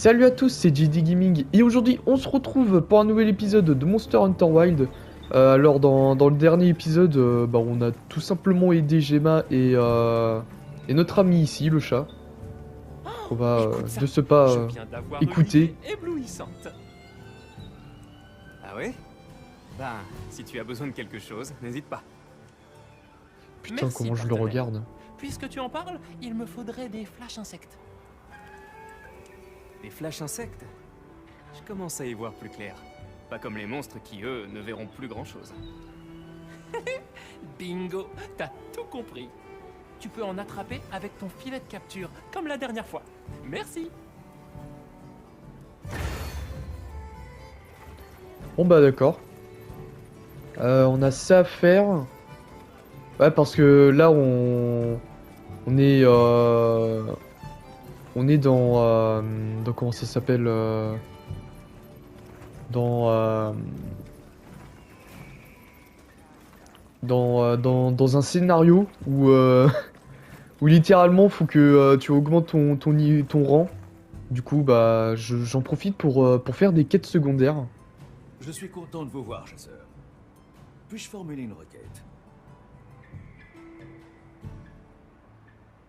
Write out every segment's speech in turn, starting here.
Salut à tous, c'est JD Gaming et aujourd'hui on se retrouve pour un nouvel épisode de Monster Hunter Wilds. Alors dans le dernier épisode, on a tout simplement aidé Gemma et notre ami ici, le chat, qu'on va Écoute ça, de ce pas je viens d'avoir une écouter. idée éblouissante. Ah ouais? Ben, si tu as besoin de quelque chose, n'hésite pas. Putain, Merci, comment je le partenaire. regarde. Puisque tu en parles, il me faudrait des flashs insectes. Des flashs insectes? Je commence à y voir plus clair. Pas comme les monstres qui, eux, ne verront plus grand-chose. Bingo, t'as tout compris. Tu peux en attraper avec ton filet de capture, comme la dernière fois. Merci. Bon bah d'accord. On a ça à faire. Ouais, parce que là on est dans comment ça s'appelle dans dans un scénario où, où littéralement faut que tu augmentes ton rang. Du coup, bah, j'en profite pour faire des quêtes secondaires. Je suis content de vous voir, chasseur. Puis-je formuler une requête?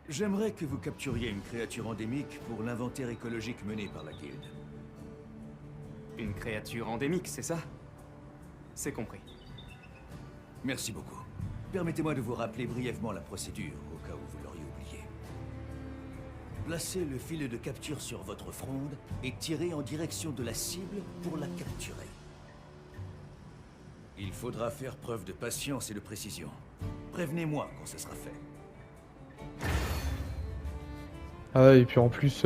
J'aimerais que vous capturiez une créature endémique pour l'inventaire écologique mené par la guilde. Une créature endémique, c'est ça? C'est compris. Merci beaucoup. Permettez-moi de vous rappeler brièvement la procédure, au cas où vous l'auriez oublié. Placez le filet de capture sur votre fronde et tirez en direction de la cible pour la capturer. Il faudra faire preuve de patience et de précision. Prévenez-moi quand ce sera fait. Ah ouais, et puis en plus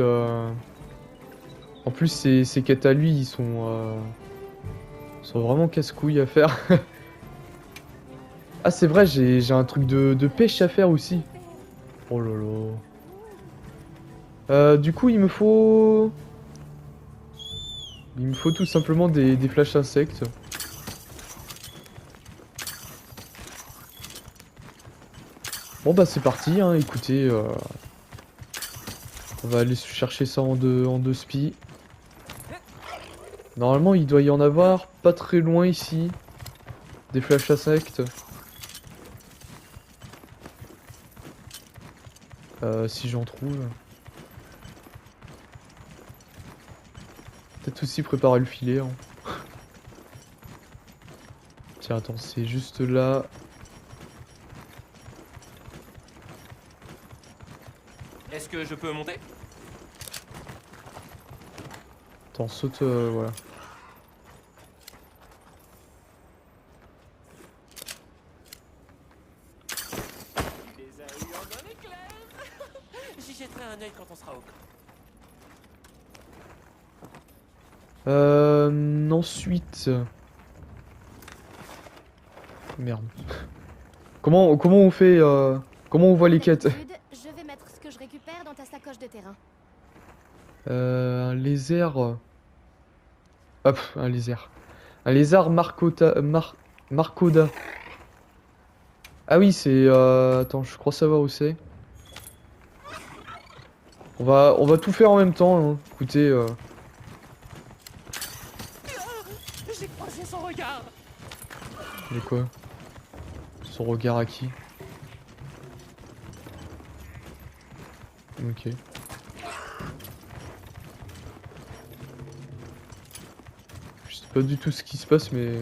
ces quêtes à lui, ils sont vraiment casse-couilles à faire. Ah, c'est vrai, j'ai un truc de pêche à faire aussi. Oh là là. Du coup, il me faut tout simplement des flashs insectes. Bon bah c'est parti, hein, écoutez, on va aller chercher ça en deux spi. Normalement il doit y en avoir pas très loin ici. Des flashs insectes. Si j'en trouve. Peut-être aussi préparer le filet. Hein. Tiens, attends, c'est juste là. Est-ce que je peux monter? Attends, saute, voilà. Les a eu en un éclair. J'y jetterai un œil quand on sera au camp. Ensuite. Merde. Comment on fait, comment on voit les quêtes? D'habitude, je vais mettre ce que je récupère dans ta sacoche de terrain. Un lézard. Hop, un lézard. Un lézard Marcoda. Ah oui, c'est... attends, je crois savoir où c'est. On va tout faire en même temps. Hein. Écoutez... J'ai croisé son regard. Mais quoi? Son regard à qui? Ok. Je sais pas du tout ce qui se passe, mais...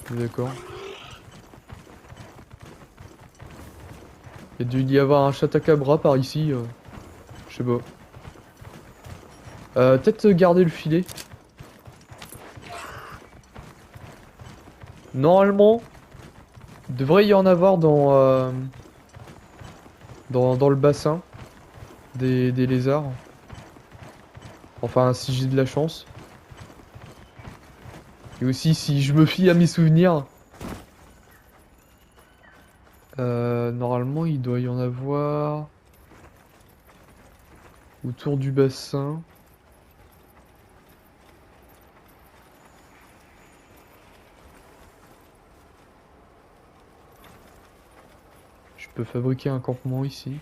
D'accord. Il y a dû y avoir un chatacabra par ici. Je sais pas. Peut-être garder le filet. Normalement, il devrait y en avoir dans le bassin des lézards. Enfin, si j'ai de la chance. Et aussi, si je me fie à mes souvenirs. Normalement, il doit y en avoir autour du bassin. Je peux fabriquer un campement ici.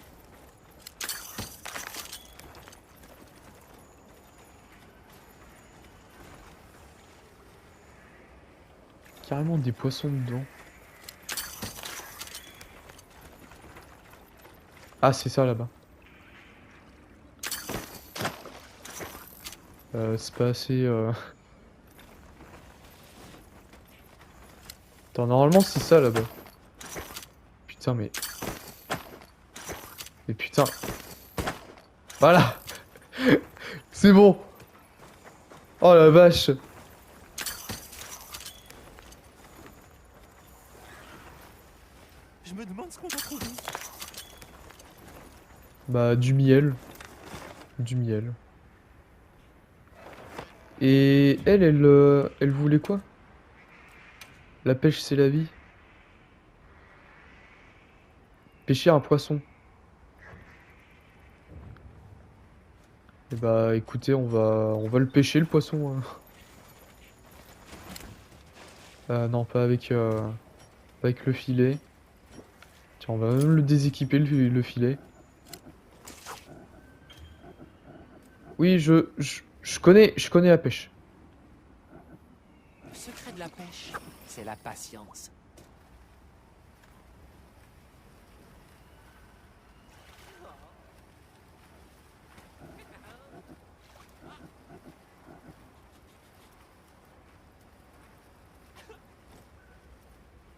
carrément des poissons dedans. Ah, c'est ça là-bas. C'est pas assez... Attends, normalement c'est ça là-bas. Putain, mais... Mais putain... Voilà. C'est bon. Oh la vache. Je me demande ce qu'on va trouver. Bah, du miel. Du miel. Et elle voulait quoi? La pêche, c'est la vie. Pêcher un poisson. Et bah, écoutez, on va le pêcher, le poisson. Non, pas avec le filet. Tiens, on va même le déséquiper, le filet. Oui, je connais la pêche. Le secret de la pêche, c'est la patience.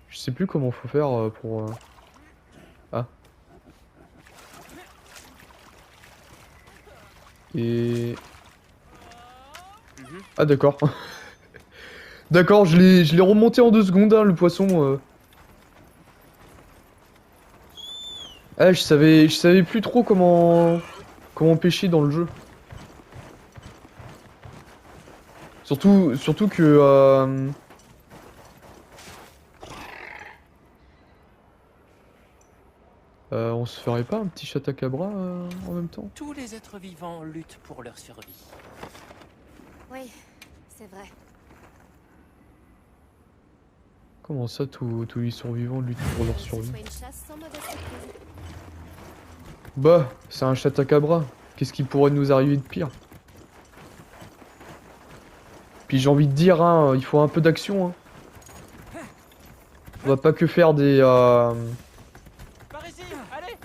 Je sais plus comment faut faire pour... Ah. Et... Ah d'accord. D'accord, je l'ai remonté en 2 secondes, hein, le poisson. Ah, je savais plus trop comment pêcher dans le jeu. Surtout que... on se ferait pas un petit chatacabra en même temps? Tous les êtres vivants luttent pour leur survie. Oui, c'est vrai. Comment ça, tous les survivants luttent pour leur Que ce survie? soit une chasse sans mauvaise surprise. Bah, c'est un chatacabra. Qu'est-ce qui pourrait nous arriver de pire? Puis j'ai envie de dire, hein, il faut un peu d'action. Hein. On va pas que faire des... Par ici, allez!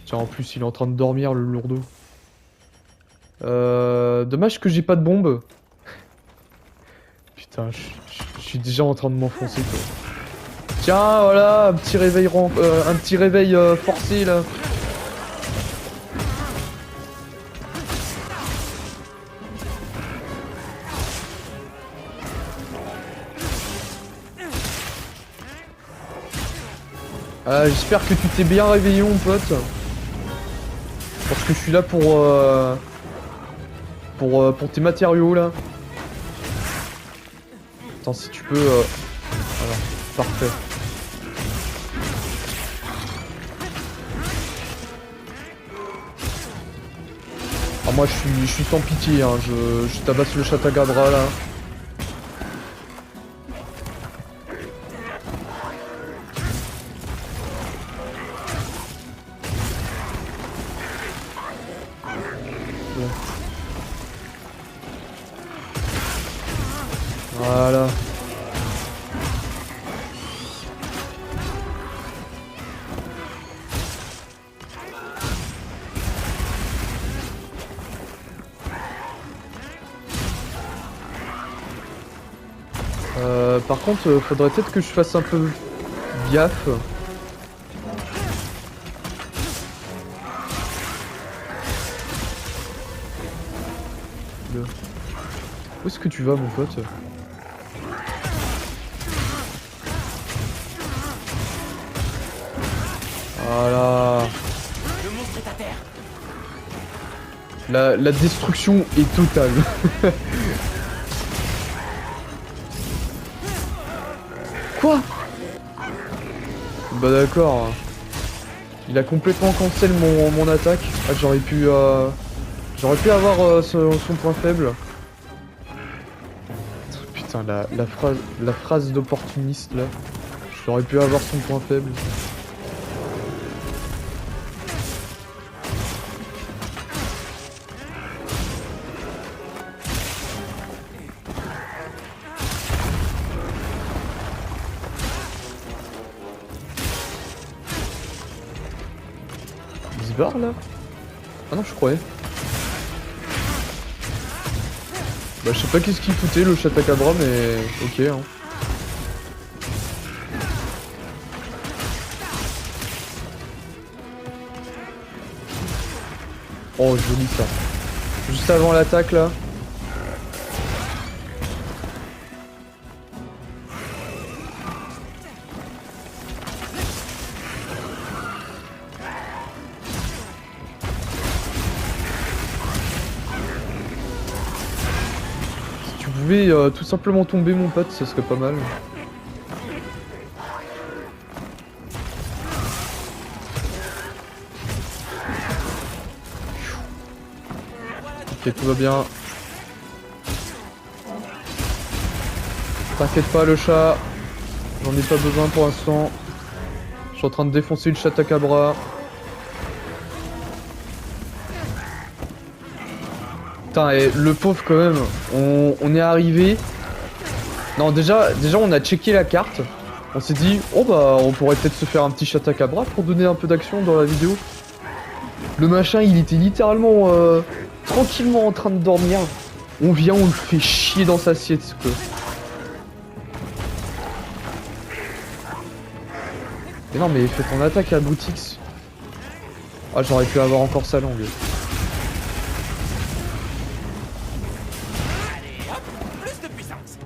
Tiens, en plus, il est en train de dormir, le lourdeau. Dommage que j'ai pas de bombe. Putain, je suis déjà en train de m'enfoncer, quoi. Tiens, voilà, un petit réveil, forcé, là. J'espère que tu t'es bien réveillé, mon pote. Parce que je suis là pour tes matériaux, là. Attends, si tu peux... Voilà, parfait. Ah, moi, je suis sans pitié, hein. Je tabasse le chatagabra, là. Bon. Voilà. Par contre, faudrait peut-être que je fasse un peu gaffe. Où est-ce que tu vas, mon pote? Voilà. Le monstre est à terre. La destruction est totale. Quoi? Bah d'accord. Il a complètement cancel mon attaque. Ah, j'aurais pu avoir son point faible. Putain, la phrase d'opportuniste là. J'aurais pu avoir son point faible. barre là? Ah non, je croyais. Bah, je sais pas qu'est-ce qu'il foutait le Chatacabra, mais ok. Hein. Oh, joli ça. Juste avant l'attaque là. Si tu pouvais tout simplement tomber mon pote, ça serait pas mal. Ok, tout va bien. T'inquiète pas le chat. J'en ai pas besoin pour l'instant. Je suis en train de défoncer le Chatacabra. Putain, et le pauvre quand même. On est arrivé. Non, déjà on a checké la carte. On s'est dit, oh bah on pourrait peut-être se faire un petit Chatacabra pour donner un peu d'action dans la vidéo. Le machin, il était littéralement tranquillement en train de dormir. On vient, on le fait chier dans sa sieste, quoi. Mais non, mais fais ton attaque à Boutix. Ah, j'aurais pu avoir encore sa langue. Allez, hop, plus de puissance.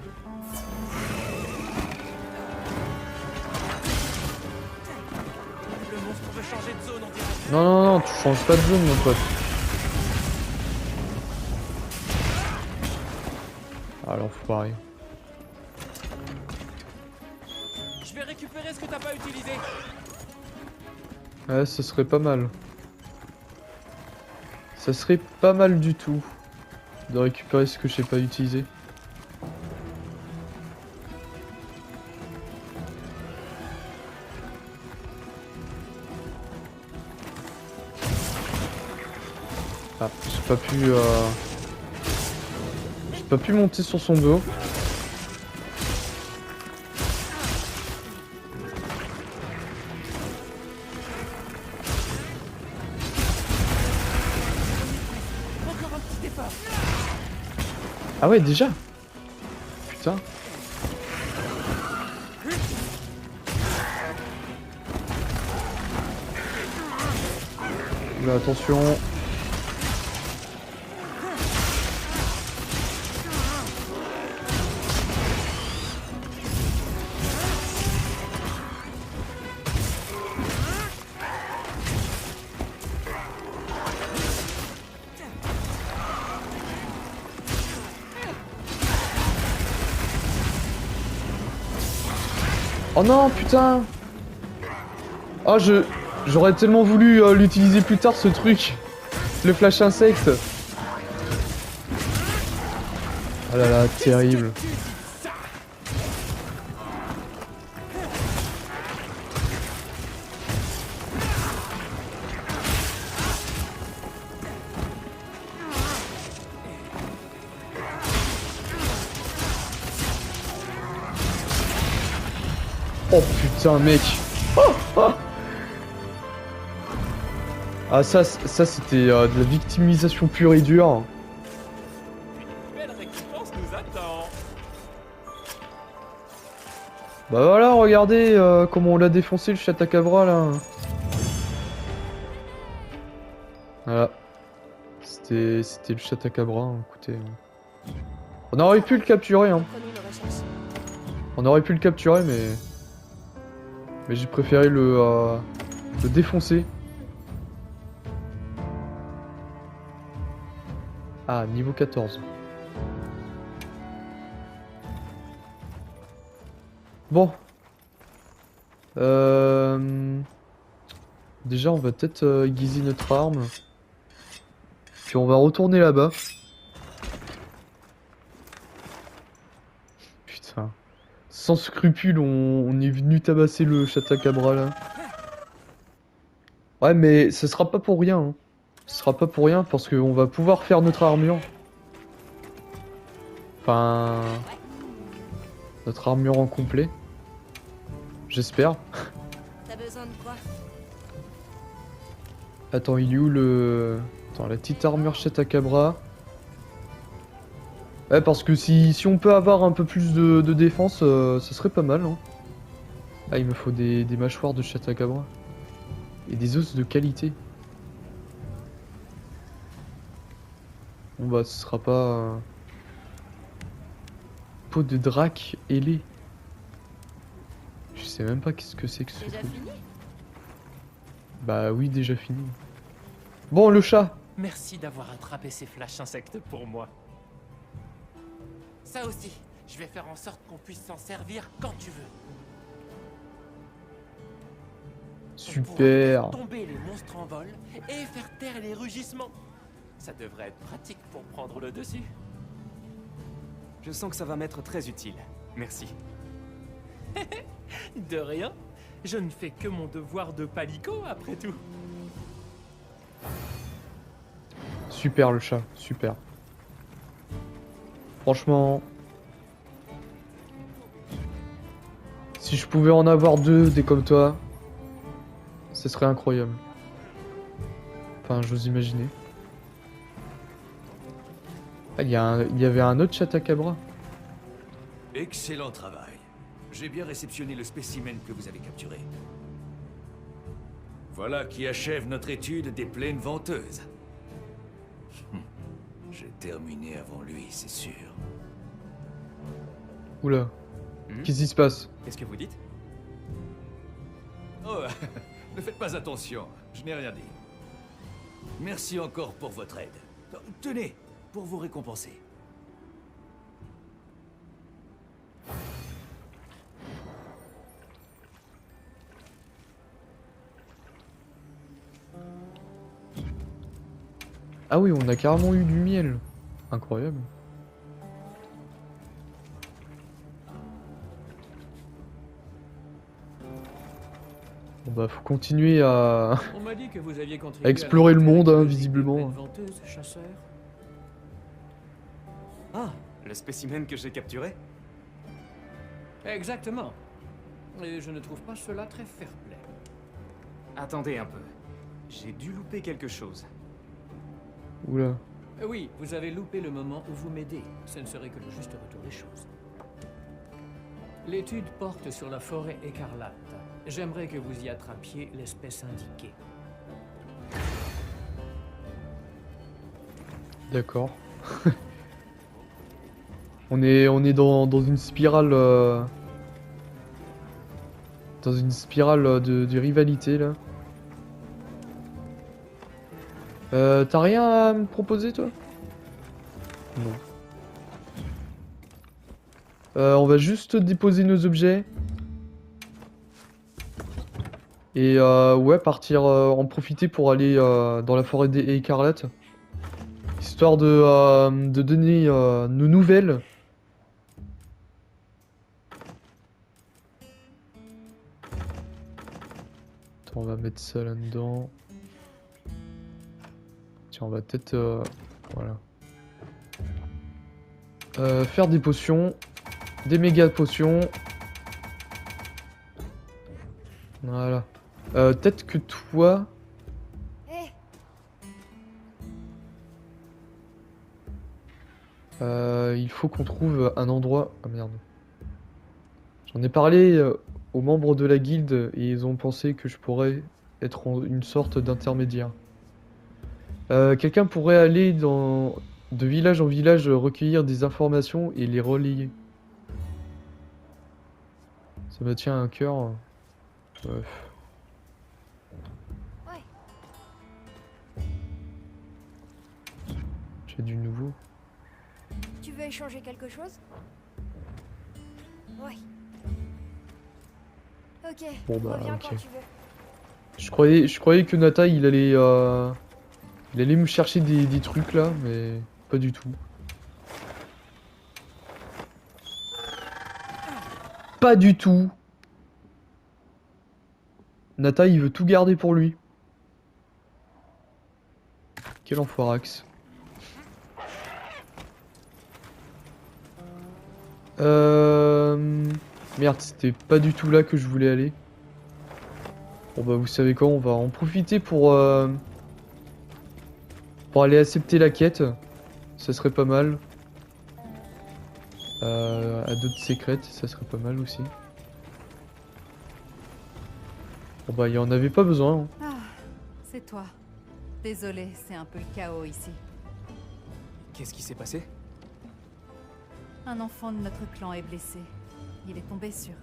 Le monstre veut changer de zone, on dirait. Non, non, non, tu changes pas de zone, mon pote. Alors, faut pareil. Je vais récupérer ce que t'as pas utilisé. Ouais, ce serait pas mal. Ça serait pas mal du tout de récupérer ce que j'ai pas utilisé. Ah, j'ai pas pu monter sur son dos. Encore un petit effort. Ah ouais, déjà. Putain. Là, attention. Oh non, putain. Oh, j'aurais tellement voulu l'utiliser plus tard, ce truc. Le flash insecte. Oh là là, terrible. Oh putain, mec. Oh, oh. Ah, ça c'était de la victimisation pure et dure. Une belle récompense nous attend. Bah voilà, regardez comment on l'a défoncé le Chatacabra là. Voilà. C'était le Chatacabra, hein, écoutez. On aurait pu le capturer, hein. Prenons nos recherches. On aurait pu le capturer, mais j'ai préféré le défoncer. Ah, niveau 14. Bon. Déjà, on va peut-être aiguiser notre arme. Puis on va retourner là-bas. Putain. Sans scrupule, on est venu tabasser le Chatacabra là. Ouais, mais ce sera pas pour rien. Hein. Ce sera pas pour rien parce qu'on va pouvoir faire notre armure. Enfin... Notre armure en complet. J'espère. T'as besoin de quoi? Attends, il est où le... Attends, la petite armure Chatacabra. Ouais, parce que si on peut avoir un peu plus de défense, ça serait pas mal, hein. Ah, il me faut des mâchoires de Chatacabra. Et des os de qualité. Bon bah, ce sera pas... Peau de drac ailé. Je sais même pas qu'est-ce que c'est que ce Déjà truc. fini? Bah oui, déjà fini. Bon, le chat. Merci d'avoir attrapé ces flash insectes pour moi. Ça aussi, je vais faire en sorte qu'on puisse s'en servir quand tu veux. On pourra Super. faire tomber les monstres en vol et faire taire les rugissements. Ça devrait être pratique pour prendre le dessus. Je sens que ça va m'être très utile. Merci. De rien. Je ne fais que mon devoir de palico après tout. Super le chat, super. Franchement... Si je pouvais en avoir deux, des comme toi, ce serait incroyable. Enfin, j'ose imaginer. Ah, il y avait un autre Chatacabra. Excellent travail. J'ai bien réceptionné le spécimen que vous avez capturé. Voilà qui achève notre étude des plaines venteuses. J'ai terminé avant lui, c'est sûr. Oula, Hmm. qu'est-ce qui se passe? Qu'est-ce que vous dites? Oh, ne faites pas attention, je n'ai rien dit. Merci encore pour votre aide. Tenez, pour vous récompenser. Ah oui, on a carrément eu du miel. Incroyable. Bon bah, faut continuer à... On m'a dit que vous aviez contribué À explorer la le monde, hein, des visiblement. plaines venteuses, chasseur. Ah, le spécimen que j'ai capturé? Exactement. Et je ne trouve pas cela très fair-play. Attendez un peu. J'ai dû louper quelque chose. Oula. Oui, vous avez loupé le moment où vous m'aidez. Ce ne serait que le juste retour des choses. L'étude porte sur la forêt écarlate. J'aimerais que vous y attrapiez l'espèce indiquée. D'accord. on est dans une spirale... Dans une spirale de rivalité, là. T'as rien à me proposer, toi? Non. On va juste déposer nos objets. Et ouais, partir en profiter pour aller dans la forêt des écarlates. Histoire de donner nos nouvelles. Attends, on va mettre ça là-dedans. Tiens, on va peut-être... voilà. Faire des potions. Des méga potions. Voilà. Peut-être que toi... Hé, il faut qu'on trouve un endroit... Ah merde. J'en ai parlé aux membres de la guilde et ils ont pensé que je pourrais être une sorte d'intermédiaire. Quelqu'un pourrait aller de village en village recueillir des informations et les relayer. Ça me tient à cœur. Bref. ouais. J'ai du nouveau. Tu veux échanger quelque chose? Ouais. Ok, Bon, bah, reviens ok. quand tu veux. Je croyais que Nata il allait me chercher des trucs là, mais pas du tout. Pas du tout. Nata il veut tout garder pour lui. Quel enfoirax. Merde, c'était pas du tout là que je voulais aller. Bon bah vous savez quoi, on va en profiter pour Pour aller accepter la quête, ça serait pas mal. À d'autres secrètes, ça serait pas mal aussi. Bon bah il y en avait pas besoin. Hein. Ah, c'est toi. Désolé, c'est un peu le chaos ici. Qu'est-ce qui s'est passé? Un enfant de notre clan est blessé. Il est tombé sur...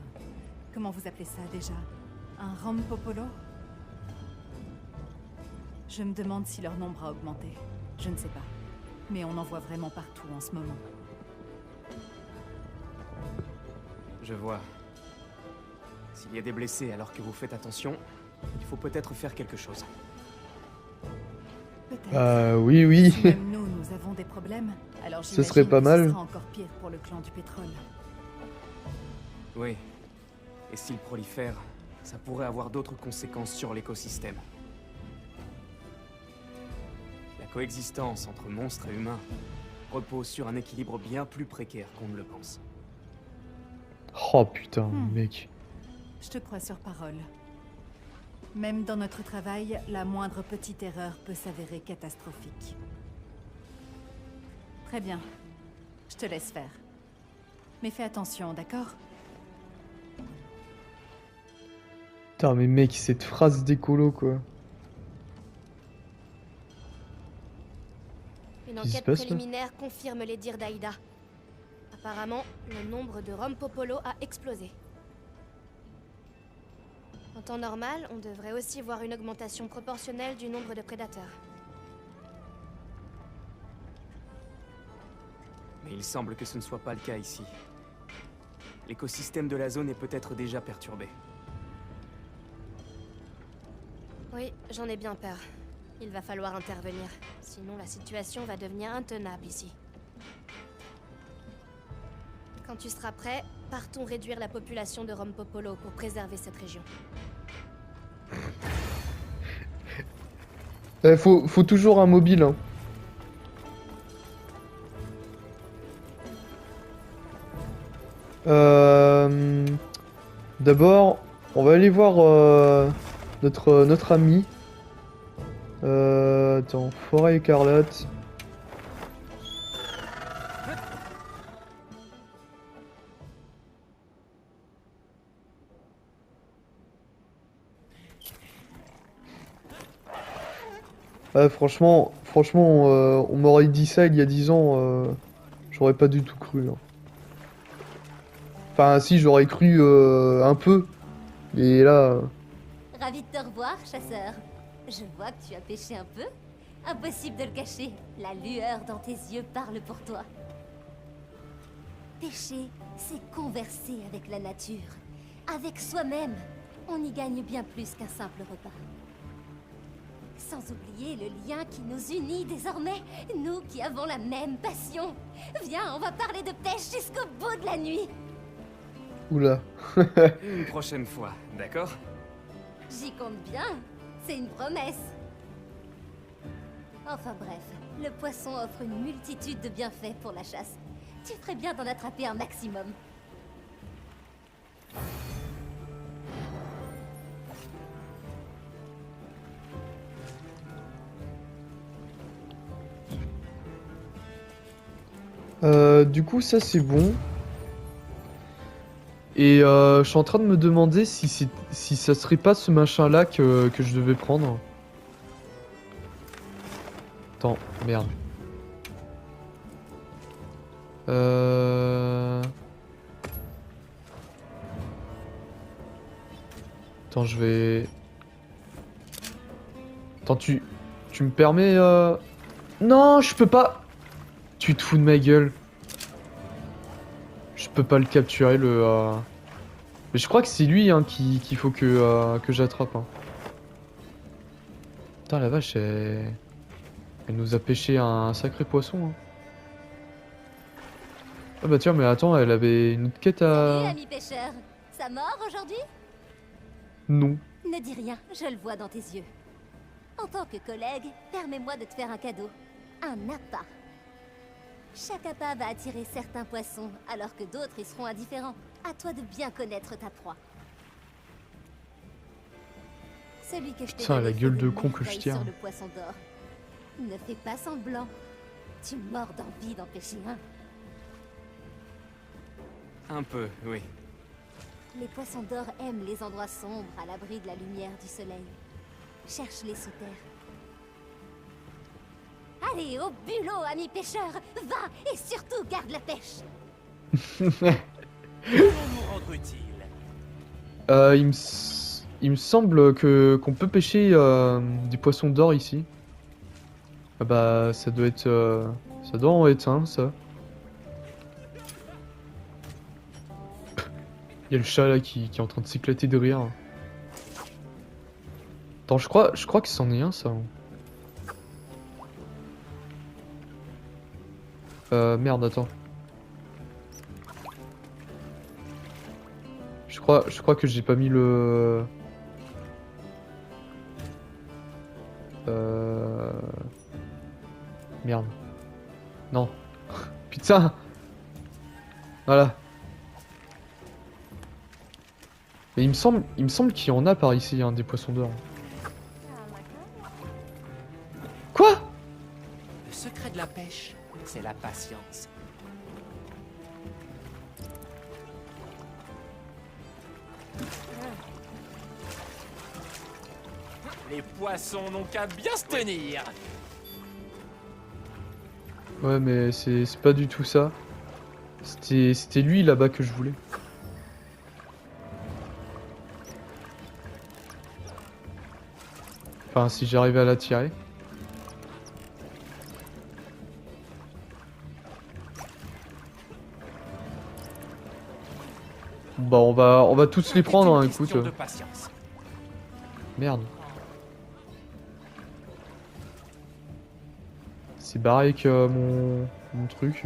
Comment vous appelez ça déjà? Un Rompopolo? Je me demande si leur nombre a augmenté. Je ne sais pas. Mais on en voit vraiment partout en ce moment. Je vois. S'il y a des blessés alors que vous faites attention, il faut peut-être faire quelque chose. Peut-être. Oui, oui. Si même nous avons des problèmes, alors Ce serait j'imagine pas que mal. Ce sera encore pire pour le clan du pétrole. Oui. Et s'il prolifère, ça pourrait avoir d'autres conséquences sur l'écosystème. La coexistence entre monstres et humains repose sur un équilibre bien plus précaire qu'on ne le pense. Oh putain, mec. Je te crois sur parole. Même dans notre travail, la moindre petite erreur peut s'avérer catastrophique. Très bien. Je te laisse faire. Mais fais attention, d'accord? Putain, mais mec, cette phrase d'écolo quoi. Une Qu'est-ce qui se enquête passe, là préliminaire confirme les dires d'Aïda. Apparemment, le nombre de Rompopolo a explosé. En temps normal, on devrait aussi voir une augmentation proportionnelle du nombre de prédateurs. Mais il semble que ce ne soit pas le cas ici. L'écosystème de la zone est peut-être déjà perturbé. Oui, j'en ai bien peur. Il va falloir intervenir. Sinon, la situation va devenir intenable ici. Quand tu seras prêt, partons réduire la population de Rompopolo pour préserver cette région. Faut toujours un mobile. Hein. D'abord, on va aller voir notre ami. Attends, Forêt écarlate. Ouais, franchement, on m'aurait dit ça il y a 10 ans, j'aurais pas du tout cru. Hein. Enfin, si, j'aurais cru un peu, mais là... Ravi de te revoir, chasseur. Je vois que tu as pêché un peu. Impossible de le cacher. La lueur dans tes yeux parle pour toi. Pêcher, c'est converser avec la nature. Avec soi-même. On y gagne bien plus qu'un simple repas. Sans oublier le lien qui nous unit désormais. Nous qui avons la même passion. Viens, on va parler de pêche jusqu'au bout de la nuit. Oula. Une prochaine fois, d'accord? J'y compte bien. C'est une promesse. Enfin bref, le poisson offre une multitude de bienfaits pour la chasse. Tu ferais bien d'en attraper un maximum. Du coup, ça c'est bon. Et je suis en train de me demander si ça serait pas ce machin là que je devais prendre. Attends, merde. Attends, je vais... Attends, tu me permets... Non, je peux pas... Tu te fous de ma gueule. Je peux pas le capturer, le... Mais je crois que c'est lui hein, qu'il faut que j'attrape. Hein. Putain, la vache, elle nous a pêché un sacré poisson. Hein. Ah bah tiens, mais attends, elle avait une autre quête à... Salut, ami pêcheur. Ça mord aujourd'hui? Non. Ne dis rien, je le vois dans tes yeux. En tant que collègue, permets-moi de te faire un cadeau. Un appât. Chaque appât va attirer certains poissons, alors que d'autres y seront indifférents. À toi de bien connaître ta proie. Celui que je t'ai Putain, donné la gueule fait de des con que je merveilles tiens. sur le poisson d'or. Ne fais pas semblant. Tu mords d'envie d'en pêcher un. Un peu, oui. Les poissons d'or aiment les endroits sombres à l'abri de la lumière du soleil. Cherche-les sous terre. Allez, au bulot, ami pêcheur. Va et surtout garde la pêche. Comment nous rendre utile? Il me semble que qu'on peut pêcher des poissons d'or ici. Ah bah ça doit être ça doit en être un ça. Il y a le chat là qui est en train de s'éclater de rire. Attends, je crois que c'en est un ça. Merde, attends. Je crois que j'ai pas mis le... Merde. Non. Putain. Voilà. Mais il me semble qu'il y en a par ici, hein, des poissons d'or. Quoi? Le secret de la pêche, c'est la patience. Les poissons n'ont qu'à bien se tenir. Ouais, mais c'est pas du tout ça. C'était lui là-bas que je voulais. Enfin, si j'arrivais à l'attirer. Bah on va tous les prendre, hein, écoute. Question de patience. Merde. C'est barré avec mon truc.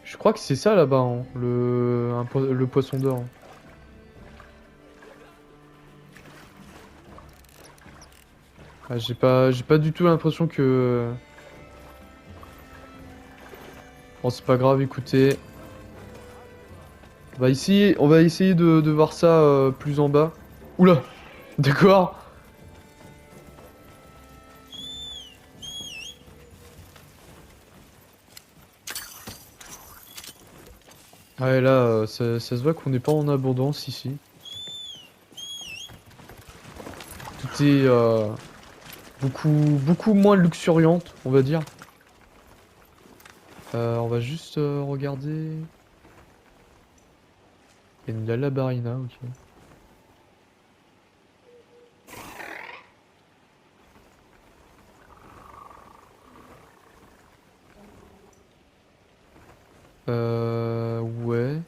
Je crois que c'est ça là-bas, hein, le poisson d'or. Hein. Ah, j'ai pas du tout l'impression que... Bon, c'est pas grave, écoutez. On va essayer de voir ça plus en bas. Oula. D'accord. Ouais, là, ça se voit qu'on n'est pas en abondance ici. Tout est beaucoup moins luxuriante, on va dire. On va juste regarder. Il y a une Lalabarina, ok. Ouais.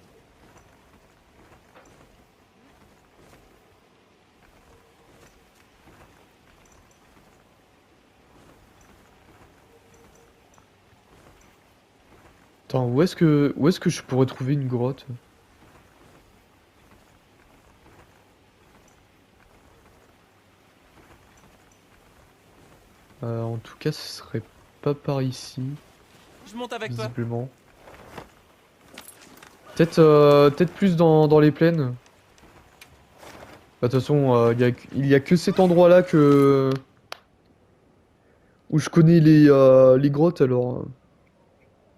Attends, où est-ce que je pourrais trouver une grotte? En tout cas, ce serait pas par ici, Je monte avec toi. visiblement. Peut-être plus dans les plaines. Bah, de toute façon, il y a que cet endroit-là où je connais les grottes, alors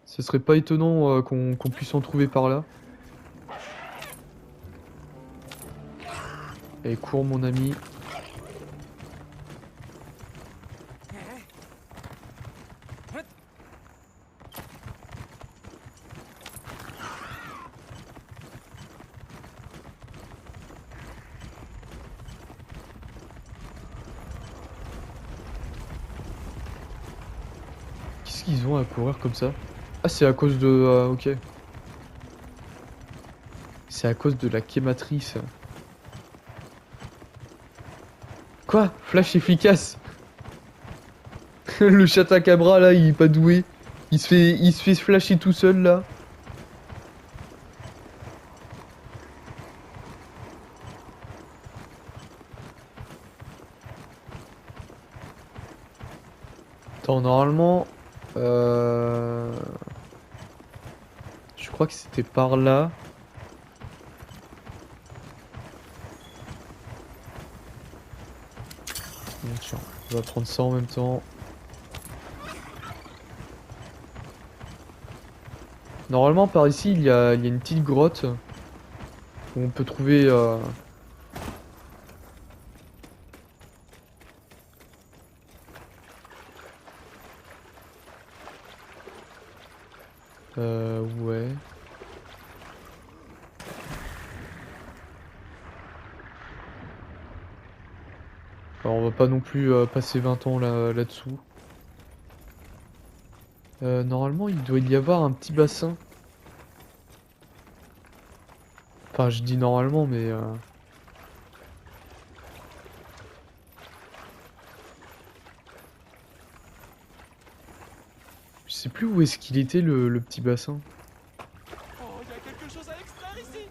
ce serait pas étonnant qu'on puisse en trouver par là. Allez, cours mon ami. Qu'est-ce qu'ils ont à courir comme ça? Ah, c'est à cause de... ok. C'est à cause de la quématrice. Quoi? Flash efficace. Le Chatacabra là, il est pas doué. Il se fait flasher tout seul là. Attends, normalement... crois que c'était par là. Bon, tiens, on va prendre ça en même temps. Normalement, par ici, il y a une petite grotte où on peut trouver... ouais. Alors, on va pas non plus passer 20 ans là-dessous. Normalement, il doit y avoir un petit bassin. Enfin, je dis normalement, mais... Je sais plus où est-ce qu'il était le petit bassin. Oh, il y a quelque chose à extraire ici.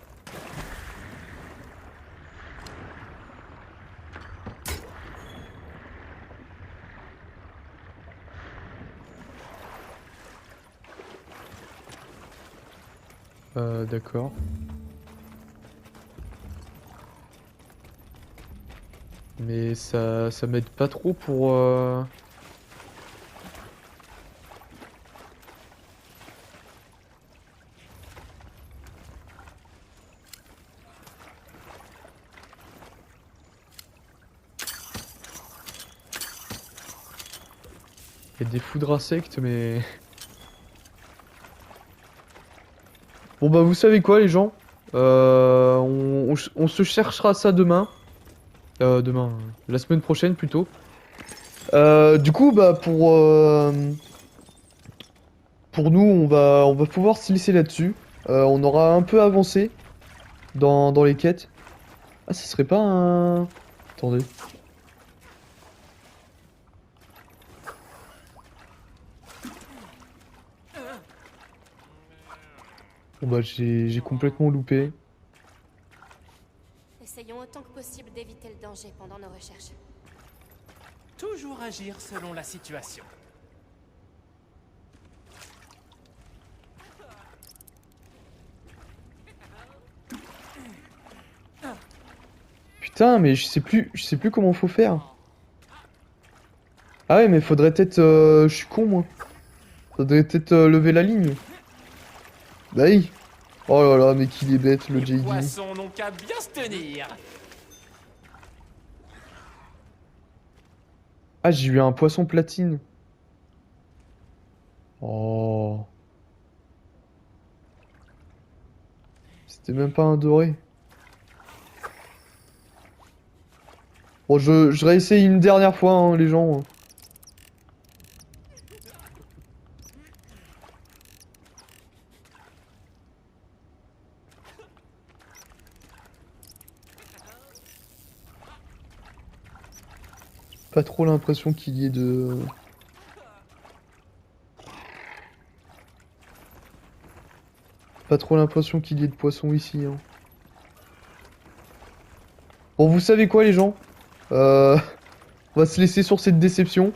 D'accord. Mais ça m'aide pas trop pour... Il y a des foudres insectes, mais... Bon bah vous savez quoi les gens, on se cherchera ça demain. Demain, la semaine prochaine plutôt. Du coup bah pour nous on va pouvoir se laisser là-dessus. On aura un peu avancé dans les quêtes. Ah ce serait pas un... Attendez. Bon bah j'ai complètement loupé. Essayons autant que possible d'éviter le danger pendant nos recherches. Toujours agir selon la situation. Putain mais je sais plus comment faut faire. Ah ouais mais faudrait peut-être... je suis con moi. Faudrait peut-être lever la ligne. Bah oui. Oh là là mais qu'il est bête le Les JD. poissons n'ont qu'à bien se tenir. Ah j'ai eu un poisson platine. Oh. C'était même pas un doré. Bon je réessaye une dernière fois hein, les gens. Pas trop l'impression qu'il y ait de... Pas trop l'impression qu'il y ait de poissons ici. Hein. Bon, vous savez quoi, les gens? On va se laisser sur cette déception.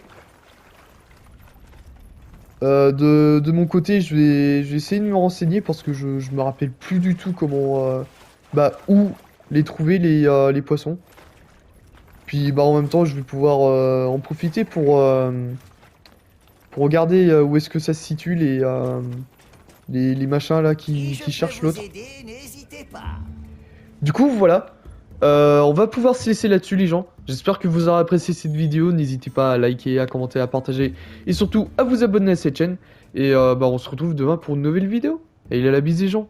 De mon côté, je vais essayer de me renseigner parce que je me rappelle plus du tout comment... bah, où les trouver, les poissons. Puis, bah, en même temps, je vais pouvoir en profiter pour regarder où est-ce que ça se situe, les machins là qui cherchent l'autre. Du coup, voilà. On va pouvoir se laisser là-dessus, les gens. J'espère que vous aurez apprécié cette vidéo. N'hésitez pas à liker, à commenter, à partager. Et surtout, à vous abonner à cette chaîne. Et bah, on se retrouve demain pour une nouvelle vidéo. Et il a la bise, les gens.